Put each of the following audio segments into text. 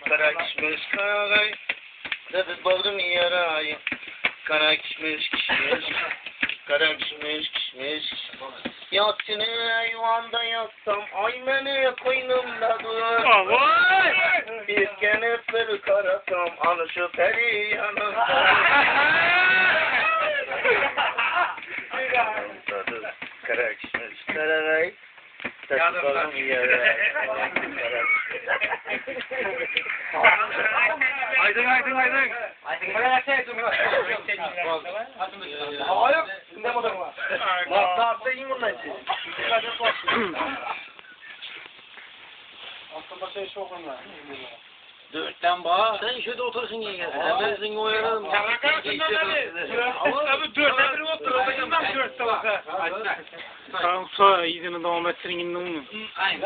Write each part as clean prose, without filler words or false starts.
Kara kişmiş karagay, dedi bağrım yarayı. Kara kişmiş kişmiş, kara kişmiş kişmiş. Yatçını yuvanda yatsam, ay beni koynumda dur. Bir kene bir karasam, anı şu peri yanımda. Kara kişmiş karagay, dedi bağrım yarayı. Aydın. Hayır, ne model var? Mahtarda iyi bunlar için. Aslında şey çok önemli. Dörtten bağ. Sen şurada otursun diye gelsin. Ben seni oyarım. Abi dörtte biri otur. Ondan dörtte olsa. Tamam sonra izini devam ettirin indi mi? Aynen.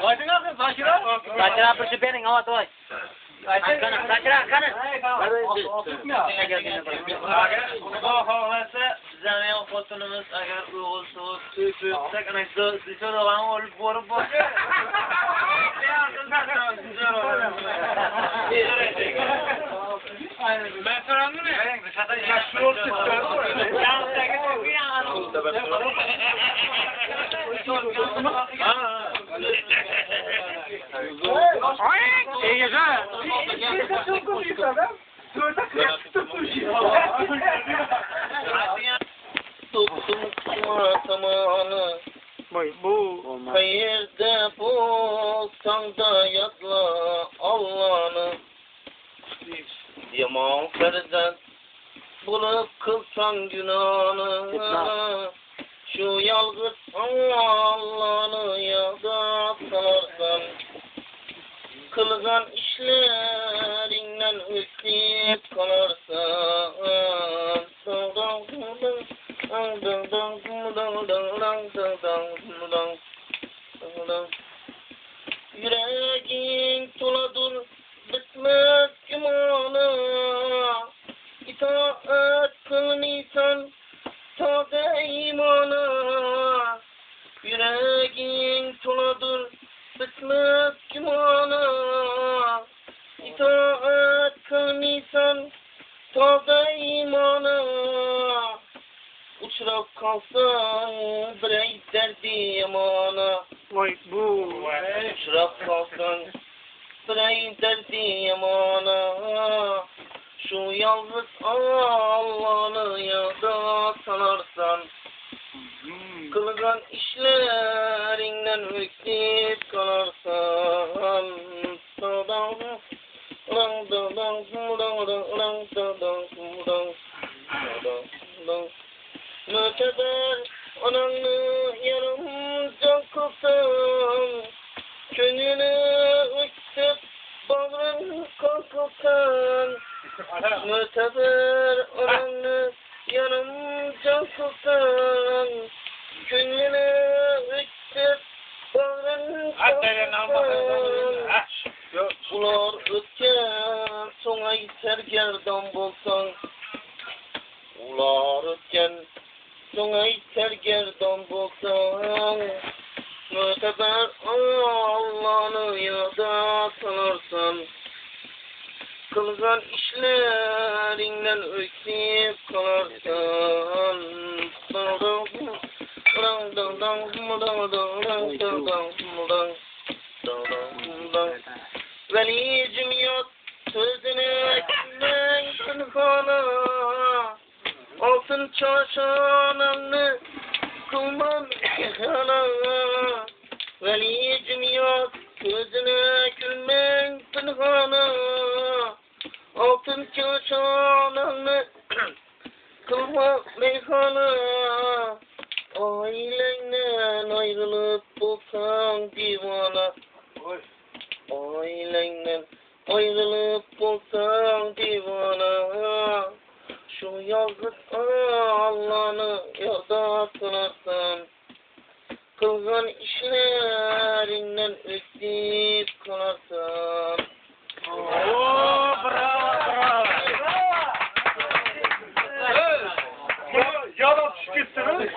Aydın abi, Zakira. Zakira bir benim ama toy. Zakira kanı. Zaten fotonumuz agar uygun soğuk tüpü yoksak anaysa dışarı olan olup borup bakıyor. Ben sorandı ne? Yaşlı olsun. İyi geceler. Tuttum zamanı. Vay bu. Hayırda bulsan da yadla Allah'ını. Yaman ferden bulup kılsan günahını. Şu yalgız Allah'ını yada sanarsan. Kılgan işlerinden üstüp kalarsan. Yüreğin toladır bitmez imana. İtaat kılınıysan taze imana. Yüreğin toladır bitmez imana. İtaat kılınıysan taze imana. Uçurap kalsan birey derdi yamana. Vay bu. Uçurap kalsan birey derdi yamana. Şu yalnız Allah'ını yada sanarsan. Kılgan işlerinden öksüp kalarsan. Müteber ananı yarımca kılsan. Könlünü öksüp bağrın kalkılsan. Müteber ananı yarımca kılsan. Könlünü öksüp bağrın kalkılsan. Ular ötken soğay sergerdan bolsan. Ular ötken soğay sergerdan bolsan. Müteber Allah'ını yada sanarsan. Kılgan işlerinden öksüp kalarsan. Veli cümiyat sözüne kimden kınhana. Altın çarşananı kılmam ihana. Veli cümiyat sözüne gülmen pınhana. Altın çarşananı kılmam meyhana. Ailenden ayrılıp bulsan divana. Ailenden ayrılıp bulsan divana. Şu yalnız Allah'ını yada sanarsan. Kılgan işlerinden öksüp kalarsan. Bravo. Ya da çıkırsın.